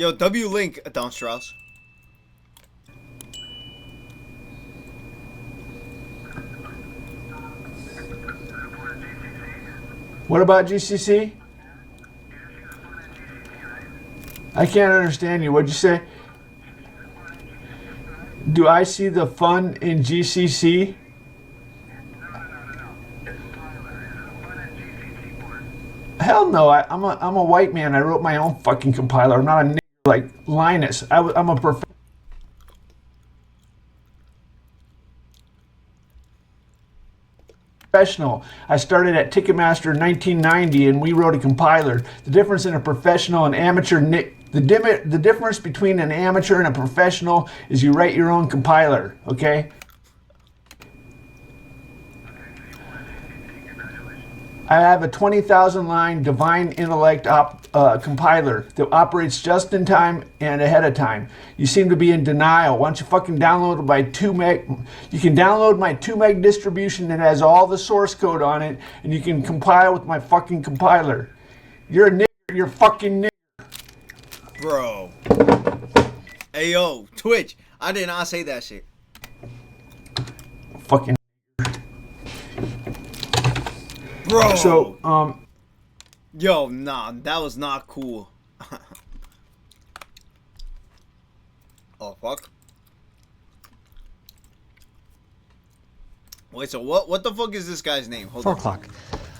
Yo, W link, Don Strauss. What about GCC? I can't understand you. What'd you say? Do I see the fun in GCC? Hell no. I'm a white man. I wrote my own fucking compiler. I'm not a nigger like Linus. I'm a professional. I started at Ticketmaster in 1990 and we wrote a compiler. The difference in a professional and amateur the difference between an amateur and a professional is you write your own compiler, okay? I have a 20,000 line divine intellect compiler that operates just in time and ahead of time. You seem to be in denial. Why don't you fucking download my 2 meg? You can download my 2 meg distribution that has all the source code on it, and you can compile with my fucking compiler. You're a nigger. You're fucking nigger. Bro. Hey yo, Twitch. I did not say that shit. Fucking. Bro. So, yo, nah, that was not cool. Oh, fuck. Wait, so what the fuck is this guy's name? Hold 4 on. o'clock.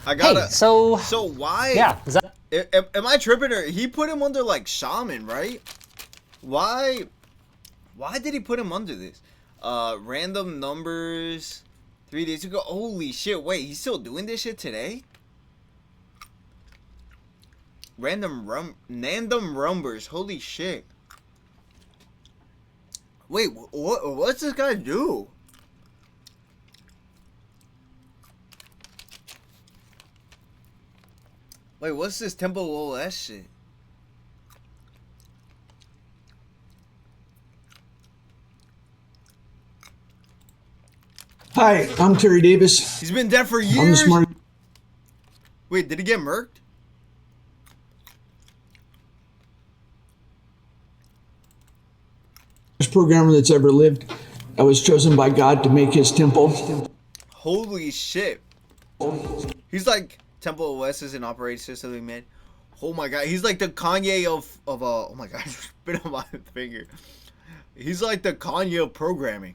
I gotta... Hey, so why... Yeah, is that... Am I tripping or... He put him under, like, shaman, right? Why did he put him under this? Random numbers... 3 days ago? Holy shit, wait, he's still doing this shit today? Random rumbers, holy shit. Wait, what's this guy do? Wait, what's this Temple OS shit? hi, I'm Terry Davis. He's been dead for years. I'm the smart. Wait, did he get murked? Programmer that's ever lived. I was chosen by God to make his temple. Holy shit. He's like Temple OS is an operating system they made. Oh my god, he's like the Kanye of oh my god, I spit on my finger. He's like the Kanye of programming.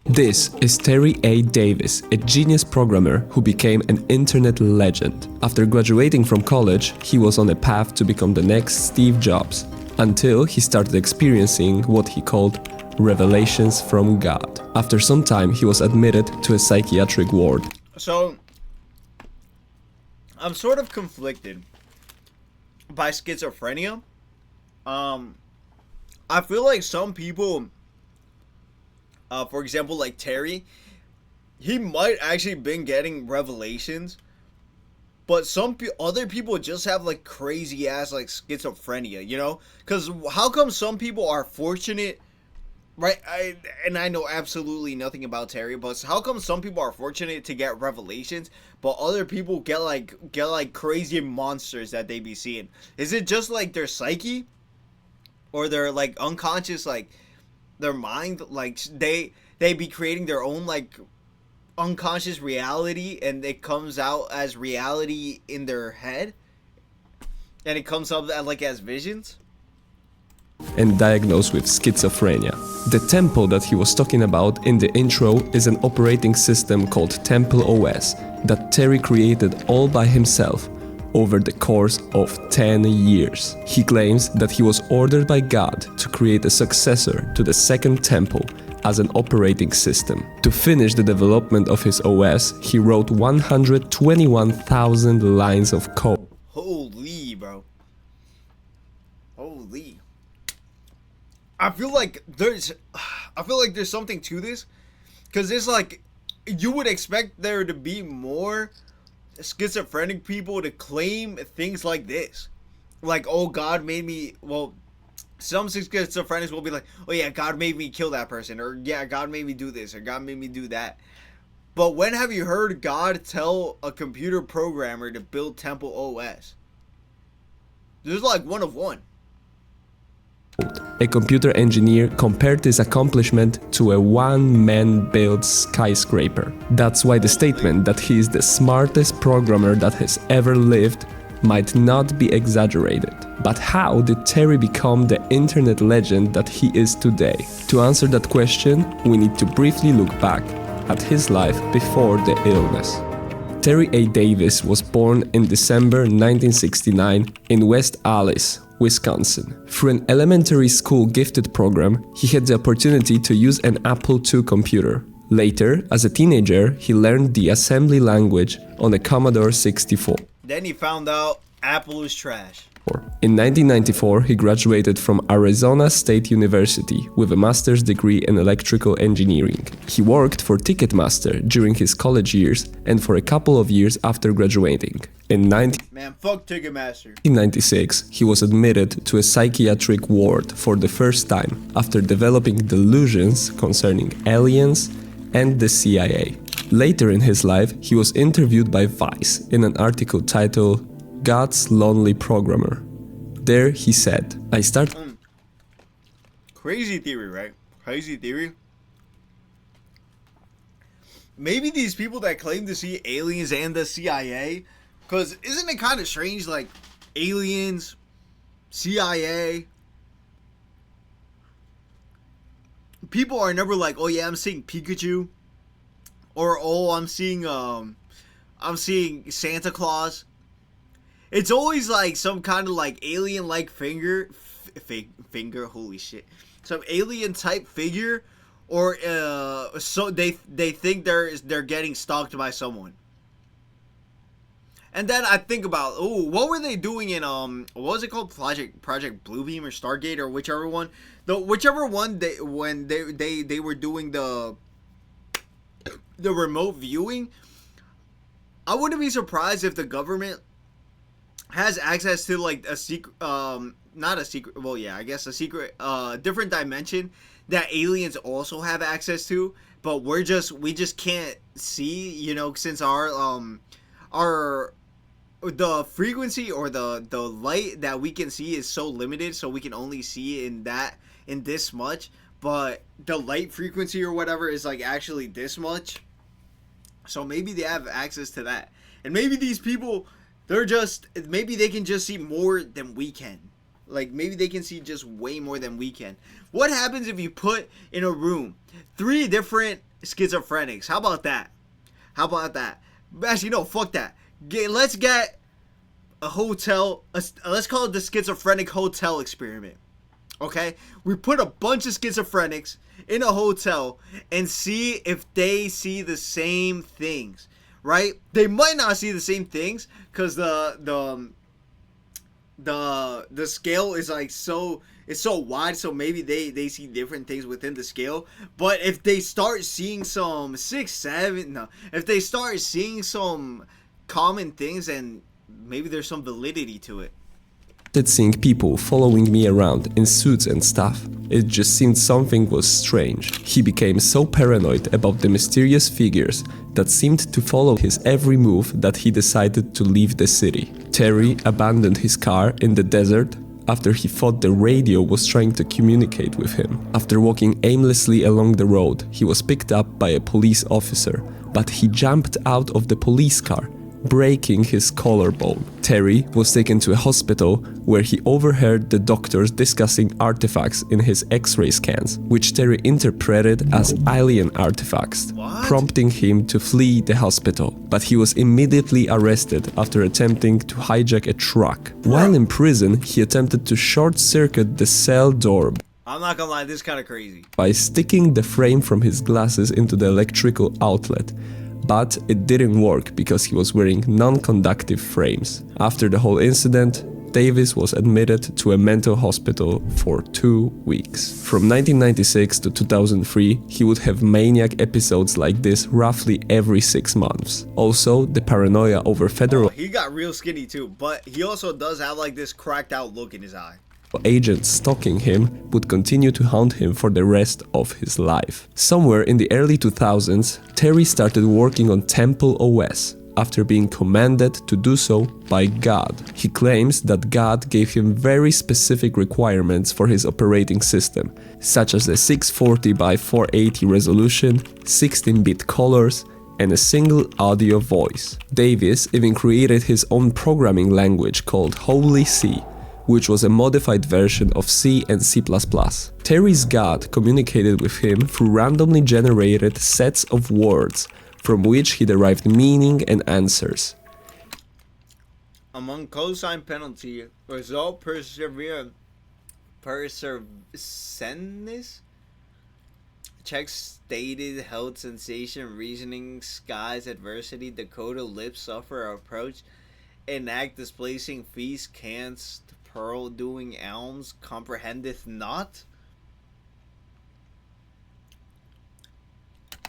This is Terry A. Davis, a genius programmer who became an internet legend. After graduating from college, he was on a path to become the next Steve Jobs, until he started experiencing what he called revelations from God. After some time, he was admitted to a psychiatric ward. So, I'm sort of conflicted by schizophrenia. I feel like some people, for example, like Terry, he might actually been getting revelations, but some other people just have like crazy ass like schizophrenia, you know? Because how come some people are fortunate, right? I know absolutely nothing about Terry, but how come some people are fortunate to get revelations, but other people get like crazy monsters that they be seeing? Is it just like their psyche, or their like unconscious, like their mind, like they be creating their own like unconscious reality, and it comes out as reality in their head, and it comes up like as visions? And diagnosed with schizophrenia. The temple that he was talking about in the intro is an operating system called Temple OS that Terry created all by himself over the course of 10 years. He claims that he was ordered by God to create a successor to the second temple as an operating system. To finish the development of his OS, he wrote 121,000 lines of code. Holy, bro. Holy. I feel like there's something to this, because it's like you would expect there to be more schizophrenic people to claim things like this, like, oh, God made me, well, some schizophrenics will be like, oh yeah, God made me kill that person, or yeah, God made me do this, or God made me do that. But when have you heard God tell a computer programmer to build Temple OS? There's like one of one. A computer engineer compared this accomplishment to a one-man built skyscraper. That's why the statement that he is the smartest programmer that has ever lived might not be exaggerated. But how did Terry become the internet legend that he is today? To answer that question, we need to briefly look back at his life before the illness. Terry A. Davis was born in December 1969 in West Allis, Wisconsin. Through an elementary school gifted program, he had the opportunity to use an Apple II computer. Later, as a teenager, he learned the assembly language on a Commodore 64. Then he found out Apple was trash. In 1994, he graduated from Arizona State University with a master's degree in electrical engineering. He worked for Ticketmaster during his college years and for a couple of years after graduating. In Man, fuck Ticketmaster. 1996, he was admitted to a psychiatric ward for the first time after developing delusions concerning aliens and the CIA. Later in his life, he was interviewed by Vice in an article titled God's Lonely Programmer. There he said, I started... Crazy theory, right? Crazy theory. Maybe these people that claim to see aliens and the CIA, because isn't it kind of strange, like, aliens, CIA, people are never like, oh yeah, I'm seeing Pikachu, or oh, I'm seeing Santa Claus. It's always like some kind of like alien-like finger, holy shit, some alien-type figure, or so they think they're getting stalked by someone. And then I think about, oh, what were they doing in what was it called, Project Bluebeam or Stargate or whichever one, whichever one they were doing the remote viewing. I wouldn't be surprised if the government has access to like a secret, not a secret, well yeah, I guess a secret, different dimension that aliens also have access to, but we just can't see, you know, since the frequency or the light that we can see is so limited, so we can only see in this much, but the light frequency or whatever is like actually this much. So maybe they have access to that, and maybe these people, maybe they can just see more than we can. Like, maybe they can see just way more than we can. What happens if you put in a room 3 different schizophrenics? How about that? Actually, no, fuck that. Let's get a hotel. Let's call it the schizophrenic hotel experiment. Okay? We put a bunch of schizophrenics in a hotel and see if they see the same things. Right? They might not see the same things because the scale is like it's so wide, so maybe they see different things within the scale. But if they start seeing some if they start seeing some common things, and maybe there's some validity to it. Seeing people following me around in suits and stuff. It just seemed something was strange. He became so paranoid about the mysterious figures that seemed to follow his every move that he decided to leave the city. Terry abandoned his car in the desert after he thought the radio was trying to communicate with him. After walking aimlessly along the road, he was picked up by a police officer, but he jumped out of the police car, breaking his collarbone. Terry was taken to a hospital where he overheard the doctors discussing artifacts in his X-ray scans, which Terry interpreted as alien artifacts, prompting him to flee the hospital. But he was immediately arrested after attempting to hijack a truck. While in prison, he attempted to short-circuit the cell door. I'm not gonna lie, this is kind of crazy. By sticking the frame from his glasses into the electrical outlet. But it didn't work because he was wearing non-conductive frames. After the whole incident, Davis was admitted to a mental hospital for 2 weeks. From 1996 to 2003, he would have maniac episodes like this roughly every 6 months. Also, the paranoia over federal he got real skinny too, but he also does have like this cracked out look in his eye. Agents stalking him would continue to haunt him for the rest of his life. Somewhere in the early 2000s, Terry started working on Temple OS, after being commanded to do so by God. He claims that God gave him very specific requirements for his operating system, such as a 640 by 480 resolution, 16-bit colors, and a single audio voice. Davis even created his own programming language called Holy C, which was a modified version of C and C++. Terry's God communicated with him through randomly generated sets of words, from which he derived meaning and answers. Among cosine penalty, result perseverance checks stated held sensation, reasoning, skies, adversity, Dakota, lip, suffer, approach, enact, displacing, feast, canst, pearl, doing, alms, comprehendeth not.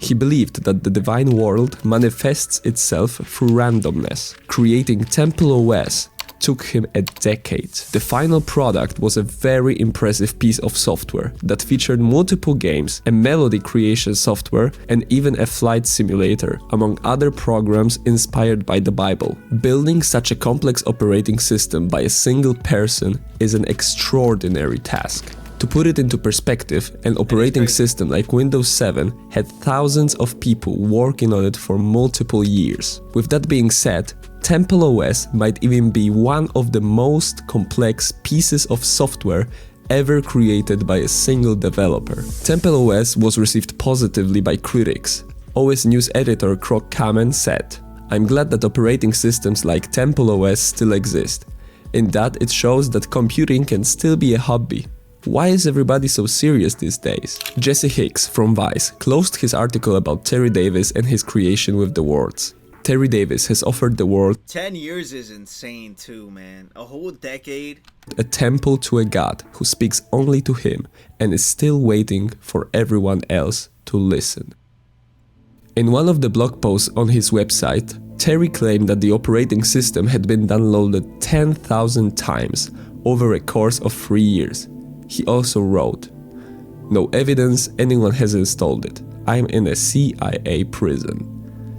He believed that the divine world manifests itself through randomness. Creating Temple OS took him a decade. The final product was a very impressive piece of software that featured multiple games, a melody creation software, and even a flight simulator, among other programs inspired by the Bible. Building such a complex operating system by a single person is an extraordinary task. To put it into perspective, an operating system like Windows 7 had thousands of people working on it for multiple years. With that being said, Temple OS might even be one of the most complex pieces of software ever created by a single developer. Temple OS was received positively by critics. OS News editor Croc Kamen said, "I'm glad that operating systems like Temple OS still exist, in that it shows that computing can still be a hobby. Why is everybody so serious these days?" Jesse Hicks from Vice closed his article about Terry Davis and his creation with the words, "Terry Davis has offered the world 10 years is insane too, man. A whole decade. a temple to a God who speaks only to him and is still waiting for everyone else to listen." In one of the blog posts on his website, Terry claimed that the operating system had been downloaded 10,000 times over a course of 3 years. He also wrote, "No evidence anyone has installed it. I'm in a CIA prison."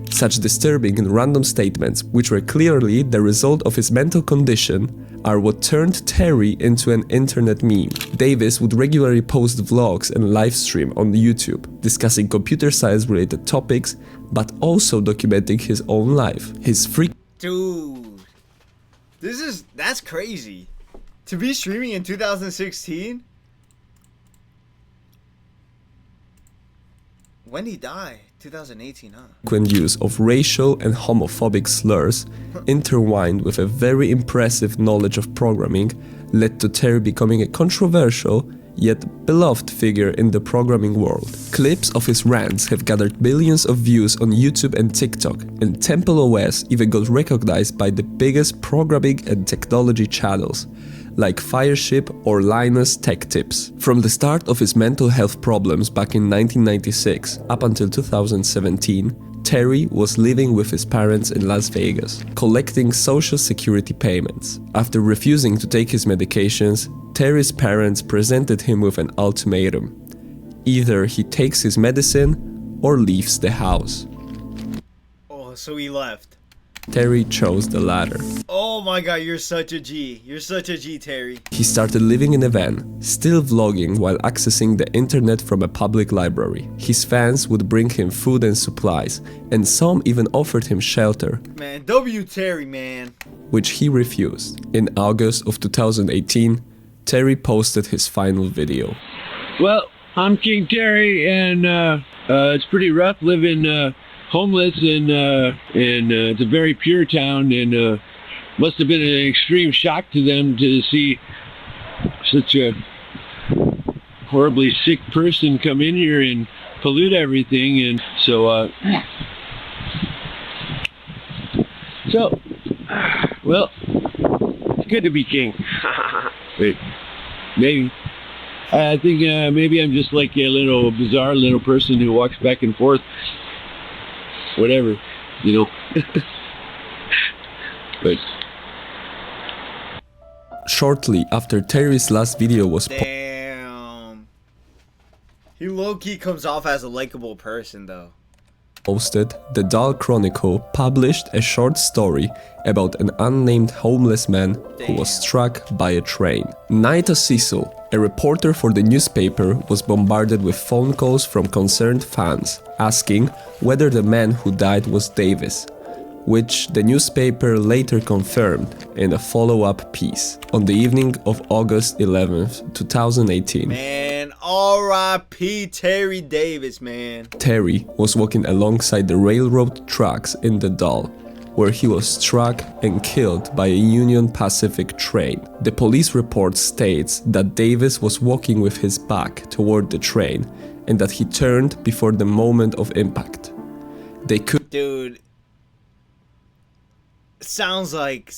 Such disturbing and random statements, which were clearly the result of his mental condition, are what turned Terry into an internet meme. Davis would regularly post vlogs and live stream on YouTube, discussing computer science related topics, but also documenting his own life. His freak Dude. That's crazy. To be streaming in 2016? When did he die? 2018, huh? frequent use of racial and homophobic slurs, intertwined with a very impressive knowledge of programming, led to Terry becoming a controversial yet beloved figure in the programming world. Clips of his rants have gathered billions of views on YouTube and TikTok, and Temple OS even got recognized by the biggest programming and technology channels, like Fireship or Linus Tech Tips. From the start of his mental health problems back in 1996 up until 2017, Terry was living with his parents in Las Vegas, collecting social security payments. After refusing to take his medications, Terry's parents presented him with an ultimatum. Either he takes his medicine or leaves the house. Oh, so he left. Terry chose the latter. Oh my god, you're such a G. You're such a G, Terry. He started living in a van, still vlogging while accessing the internet from a public library. His fans would bring him food and supplies, and some even offered him shelter, Man, W Terry, man. which he refused. In August of 2018, Terry posted his final video. Well, I'm King Terry, and it's pretty rough living homeless in it's a very pure town, and must have been an extreme shock to them to see such a horribly sick person come in here and pollute everything. And so well, it's good to be king. Wait, maybe. I think maybe I'm just like a little bizarre little person who walks back and forth. Whatever, you know. But Shortly after Terry's last video was Damn. He low-key comes off as a likable person, though. posted, the Dahl Chronicle published a short story about an unnamed homeless man who was struck by a train. Naita Cecil, a reporter for the newspaper, was bombarded with phone calls from concerned fans asking whether the man who died was Davis, which the newspaper later confirmed in a follow-up piece on the evening of August 11th, 2018. Man, R.I.P. Terry Davis, man. Terry was walking alongside the railroad tracks in the Dahl, where he was struck and killed by a Union Pacific train. The police report states that Davis was walking with his back toward the train and that he turned before the moment of impact. They could Dude. Sounds like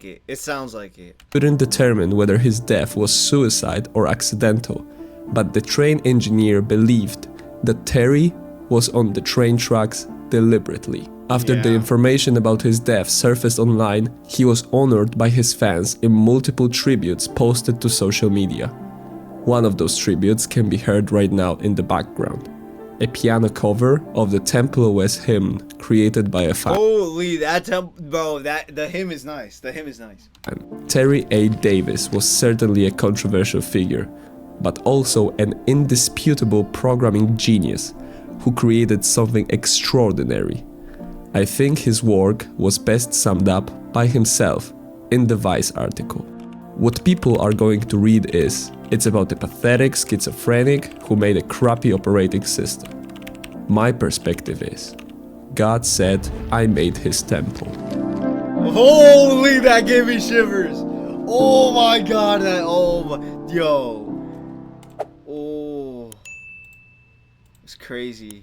it. It sounds like it. couldn't determine whether his death was suicide or accidental, but the train engineer believed that Terry was on the train tracks deliberately. After the Yeah. information about his death surfaced online, he was honored by his fans in multiple tributes posted to social media. One of those tributes can be heard right now in the background. A piano cover of the Temple OS hymn created by a fan. Holy, bro, the hymn is nice. The hymn is nice. Terry A. Davis was certainly a controversial figure, but also an indisputable programming genius who created something extraordinary. I think his work was best summed up by himself in the Vice article. What people are going to read is, it's about a pathetic schizophrenic who made a crappy operating system. My perspective is, God said I made his temple. Holy, that gave me shivers. Oh my god, yo. Oh. It's crazy.